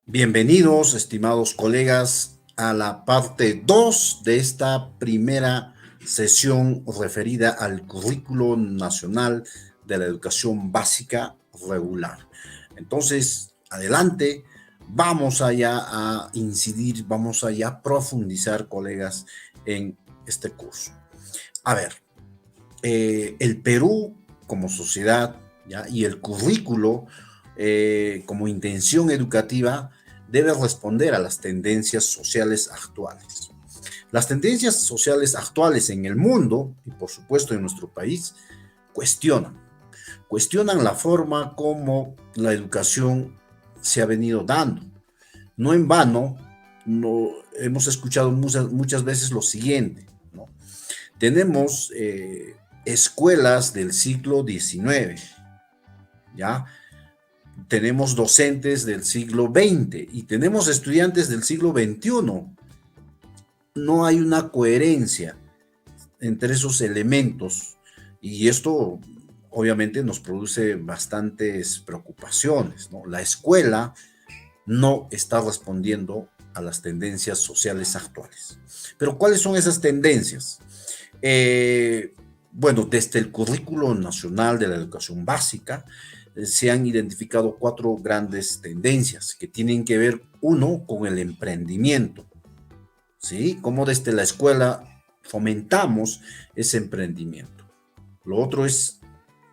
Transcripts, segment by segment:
Bienvenidos, estimados colegas, a la parte 2 de esta primera sesión referida al Currículo Nacional de la Educación Básica Regular. Entonces, adelante, vamos allá a incidir, vamos allá a profundizar, colegas, en este curso. A ver, el Perú como sociedad, ¿ya? Y el currículo como intención educativa debe responder a las tendencias sociales actuales. Las tendencias sociales actuales en el mundo y por supuesto en nuestro país cuestionan la forma como la educación se ha venido dando. No en vano, no, hemos escuchado muchas veces lo siguiente, ¿no? Tenemos escuelas del siglo XIX, ¿ya? Tenemos docentes del siglo XX y tenemos estudiantes del siglo XXI. No hay una coherencia entre esos elementos y esto obviamente nos produce bastantes preocupaciones, ¿no? La escuela no está respondiendo a las tendencias sociales actuales. Pero ¿cuáles son esas tendencias? Bueno, desde el Currículo Nacional de la Educación Básica se han identificado 4 grandes tendencias que tienen que ver, uno, con el emprendimiento, ¿sí? Cómo desde la escuela fomentamos ese emprendimiento. Lo otro es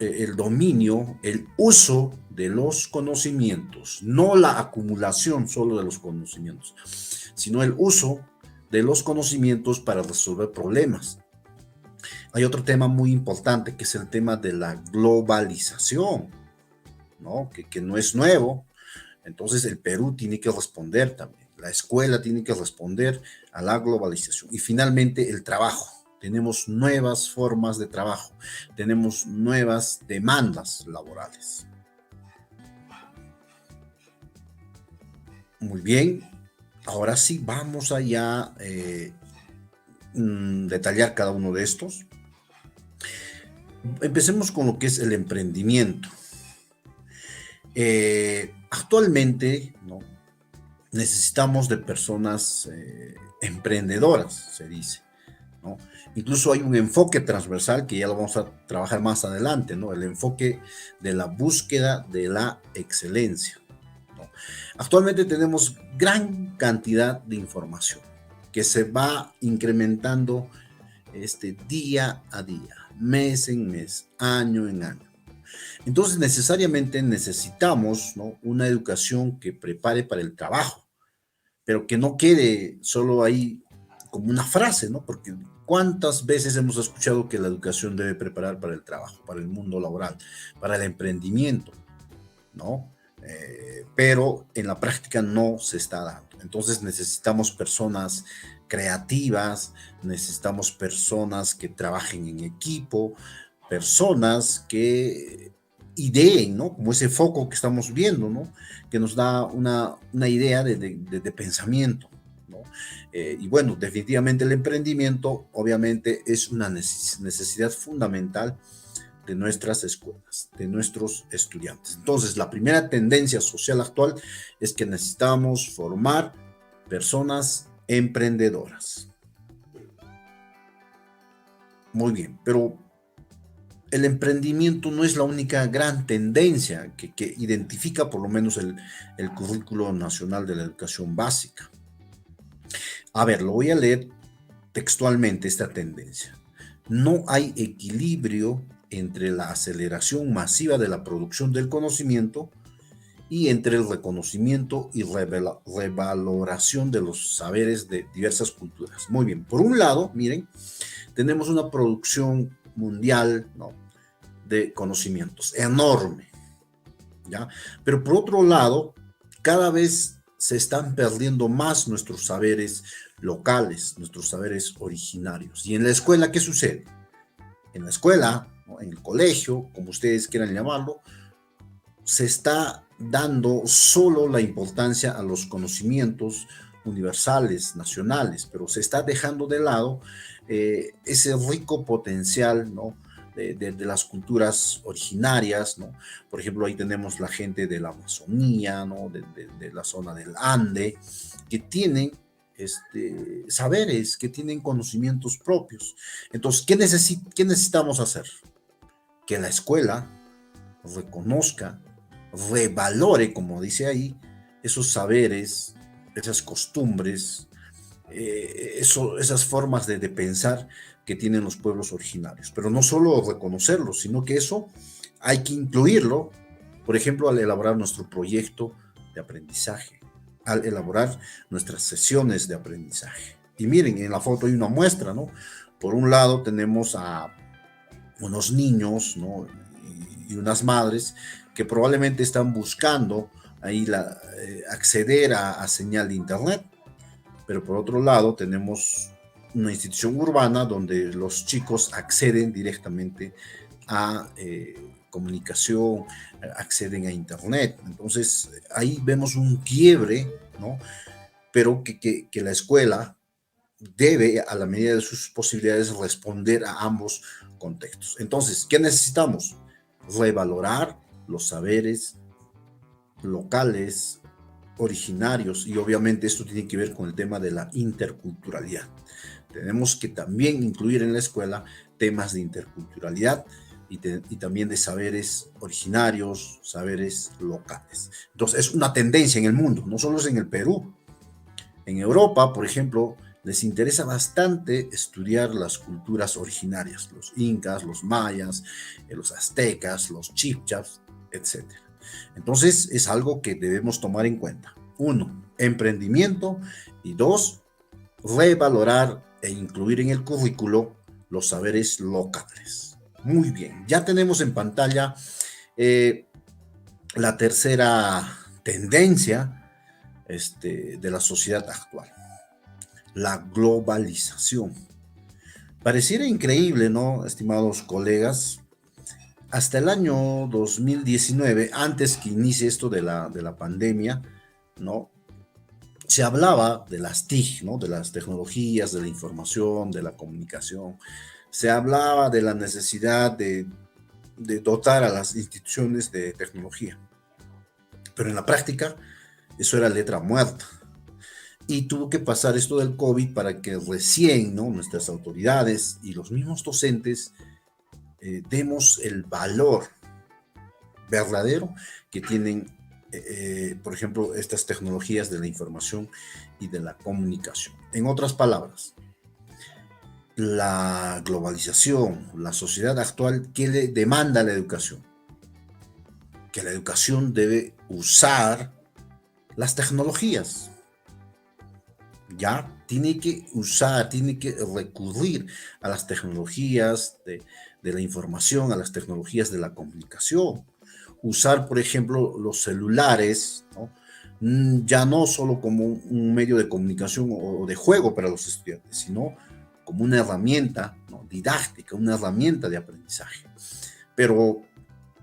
el dominio, el uso de los conocimientos, no la acumulación solo de los conocimientos, sino el uso de los conocimientos para resolver problemas. Hay otro tema muy importante que es el tema de la globalización, ¿no? Que no es nuevo. Entonces el Perú tiene que responder también, la escuela tiene que responder a la globalización. Y finalmente el trabajo. Tenemos nuevas formas de trabajo, tenemos nuevas demandas laborales. Muy bien, ahora sí vamos allá detallar cada uno de estos. Empecemos con lo que es el emprendimiento. Actualmente, ¿no?, necesitamos de personas emprendedoras, se dice, ¿no? Incluso hay un enfoque transversal que ya lo vamos a trabajar más adelante, ¿no? El enfoque de la búsqueda de la excelencia, ¿no? Actualmente tenemos gran cantidad de información que se va incrementando día a día, mes en mes, año en año. Entonces, necesariamente necesitamos, ¿no?, una educación que prepare para el trabajo, pero que no quede solo ahí como una frase, ¿no? Porque ¿cuántas veces hemos escuchado que la educación debe preparar para el trabajo, para el mundo laboral, para el emprendimiento, ¿no? Pero en la práctica no se está dando. Entonces necesitamos personas creativas, necesitamos personas que trabajen en equipo, personas que ideen, ¿no? Como ese foco que estamos viendo, ¿no? Que nos da una idea de pensamiento, ¿no? Y bueno, definitivamente el emprendimiento obviamente es una necesidad fundamental de nuestras escuelas, de nuestros estudiantes. Entonces, la primera tendencia social actual es que necesitamos formar personas emprendedoras. Muy bien, pero el emprendimiento no es la única gran tendencia que identifica por lo menos el Currículo Nacional de la Educación Básica. A ver, lo voy a leer textualmente esta tendencia. No hay equilibrio entre la aceleración masiva de la producción del conocimiento y entre el reconocimiento y revaloración de los saberes de diversas culturas. Muy bien, por un lado, miren, tenemos una producción mundial, ¿no?, de conocimientos enorme, ¿ya? Pero por otro lado, cada vez se están perdiendo más nuestros saberes locales, nuestros saberes originarios. ¿Y en la escuela qué sucede? En la escuela, ¿no?, en el colegio, como ustedes quieran llamarlo, se está dando solo la importancia a los conocimientos universales, nacionales, pero se está dejando de lado ese rico potencial, ¿no?, de las culturas originarias, ¿no? Por ejemplo, ahí tenemos la gente de la Amazonía, ¿no? De la zona del Ande, que tienen saberes, que tienen conocimientos propios. Entonces, ¿qué necesitamos hacer? Que la escuela reconozca, revalore, como dice ahí, esos saberes, esas costumbres, esas formas de pensar que tienen los pueblos originarios. Pero no solo reconocerlos, sino que eso hay que incluirlo, por ejemplo, al elaborar nuestro proyecto de aprendizaje, al elaborar nuestras sesiones de aprendizaje. Y miren, en la foto hay una muestra, ¿no? Por un lado tenemos a unos niños, ¿no? Y unas madres que probablemente están buscando ahí acceder a señal de internet, pero por otro lado tenemos una institución urbana donde los chicos acceden directamente a comunicación, acceden a internet. Entonces ahí vemos un quiebre, ¿no? Pero que la escuela debe, a la medida de sus posibilidades, responder a ambos contextos. Entonces, ¿qué necesitamos? Revalorar los saberes locales, originarios, y obviamente esto tiene que ver con el tema de la interculturalidad. Tenemos que también incluir en la escuela temas de interculturalidad y también de saberes originarios, saberes locales. Entonces, es una tendencia en el mundo, no solo es en el Perú. En Europa, por ejemplo, les interesa bastante estudiar las culturas originarias, los incas, los mayas, los aztecas, los chibchas, etc. Entonces, es algo que debemos tomar en cuenta. 1, emprendimiento, y 2, revalorar e incluir en el currículo los saberes locales. Muy bien, ya tenemos en pantalla la tercera tendencia de la sociedad actual, la globalización. Pareciera increíble, ¿no, estimados colegas? Hasta el año 2019, antes que inicie esto de la pandemia, ¿no? Se hablaba de las TIC, ¿no? De las tecnologías, de la información, de la comunicación. Se hablaba de la necesidad de dotar a las instituciones de tecnología. Pero en la práctica, eso era letra muerta. Y tuvo que pasar esto del COVID para que recién, ¿no? Nuestras autoridades y los mismos docentes demos el valor verdadero que tienen, por ejemplo, estas tecnologías de la información y de la comunicación. En otras palabras, la globalización, la sociedad actual, ¿qué le demanda a la educación? Que la educación debe usar las tecnologías. Ya tiene que usar, tiene que recurrir a las tecnologías de la información, a las tecnologías de la comunicación. Usar, por ejemplo, los celulares, ¿no? Ya no solo como un medio de comunicación o de juego para los estudiantes, sino como una herramienta, ¿no? Didáctica, una herramienta de aprendizaje. Pero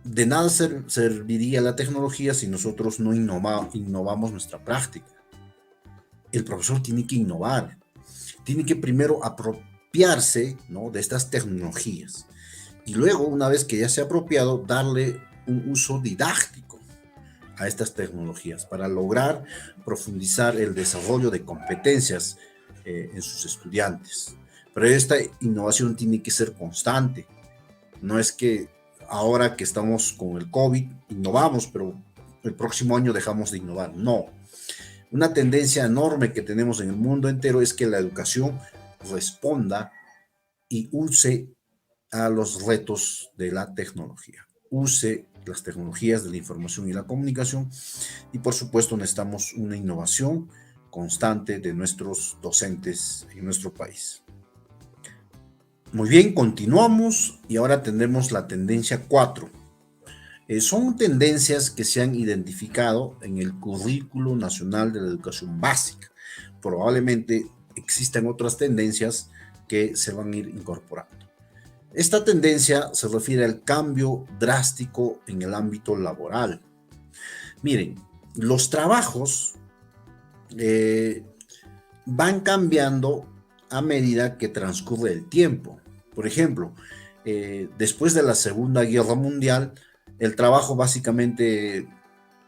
de nada serviría la tecnología si nosotros no innovamos nuestra práctica. El profesor tiene que innovar, tiene que primero apropiarse, ¿no? De estas tecnologías y luego, una vez que ya se ha apropiado, darle un uso didáctico a estas tecnologías para lograr profundizar el desarrollo de competencias en sus estudiantes. Pero esta innovación tiene que ser constante. No es que ahora que estamos con el COVID innovamos, pero el próximo año dejamos de innovar. No. Una tendencia enorme que tenemos en el mundo entero es que la educación responda y use a los retos de la tecnología. Use las tecnologías de la información y la comunicación, y por supuesto necesitamos una innovación constante de nuestros docentes en nuestro país. Muy bien, continuamos y ahora tendremos la tendencia 4. Son tendencias que se han identificado en el Currículo Nacional de la Educación Básica. Probablemente existan otras tendencias que se van a ir incorporando. Esta tendencia se refiere al cambio drástico en el ámbito laboral. Miren, los trabajos van cambiando a medida que transcurre el tiempo. Por ejemplo, después de la Segunda Guerra Mundial, el trabajo básicamente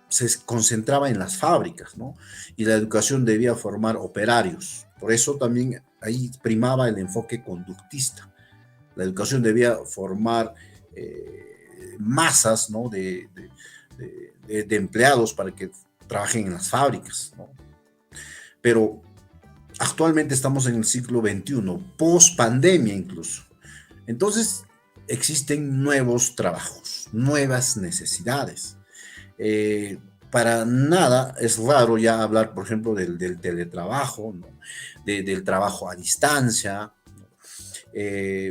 se concentraba en las fábricas, ¿no? Y la educación debía formar operarios. Por eso también ahí primaba el enfoque conductista. La educación debía formar masas, ¿no? De empleados para que trabajen en las fábricas, ¿no? Pero actualmente estamos en el siglo XXI, post pandemia incluso. Entonces existen nuevos trabajos, nuevas necesidades. Eh, para nada es raro ya hablar, por ejemplo, del teletrabajo, ¿no? Del trabajo a distancia.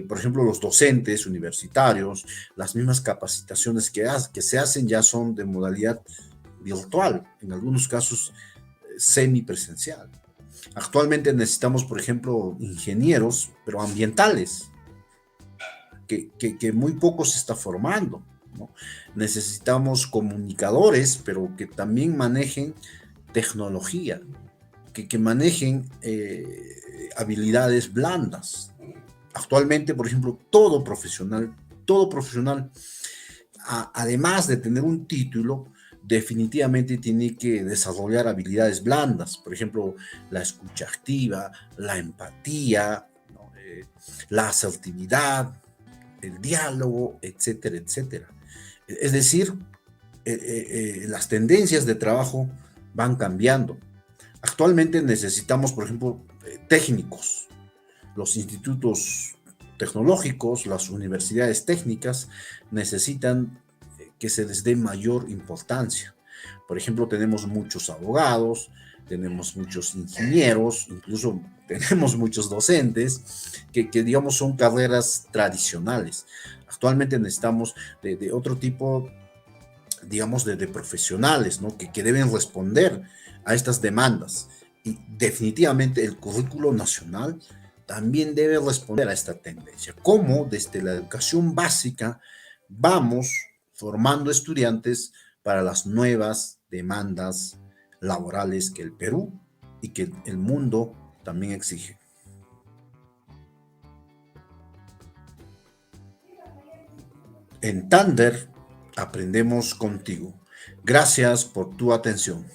Por ejemplo, los docentes universitarios, las mismas capacitaciones que se hacen ya son de modalidad virtual, en algunos casos semipresencial. Actualmente necesitamos, por ejemplo, ingenieros, pero ambientales, que muy poco se está formando, ¿no? Necesitamos comunicadores, pero que también manejen tecnología, que manejen habilidades blandas. Actualmente, por ejemplo, todo profesional, además de tener un título, definitivamente tiene que desarrollar habilidades blandas, por ejemplo, la escucha activa, la empatía, ¿no? La asertividad, el diálogo, etcétera, etcétera. Es decir, las tendencias de trabajo van cambiando. Actualmente necesitamos, por ejemplo, técnicos. Los institutos tecnológicos, las universidades técnicas necesitan que se les dé mayor importancia. Por ejemplo, tenemos muchos abogados, tenemos muchos ingenieros, incluso tenemos muchos docentes, digamos son carreras tradicionales. Actualmente necesitamos de otro tipo, digamos, de profesionales, ¿no? Que deben responder a estas demandas. Y definitivamente el currículo nacional también debe responder a esta tendencia. Cómo desde la educación básica vamos formando estudiantes para las nuevas demandas laborales que el Perú y que el mundo también exige. En Tander aprendemos contigo. Gracias por tu atención.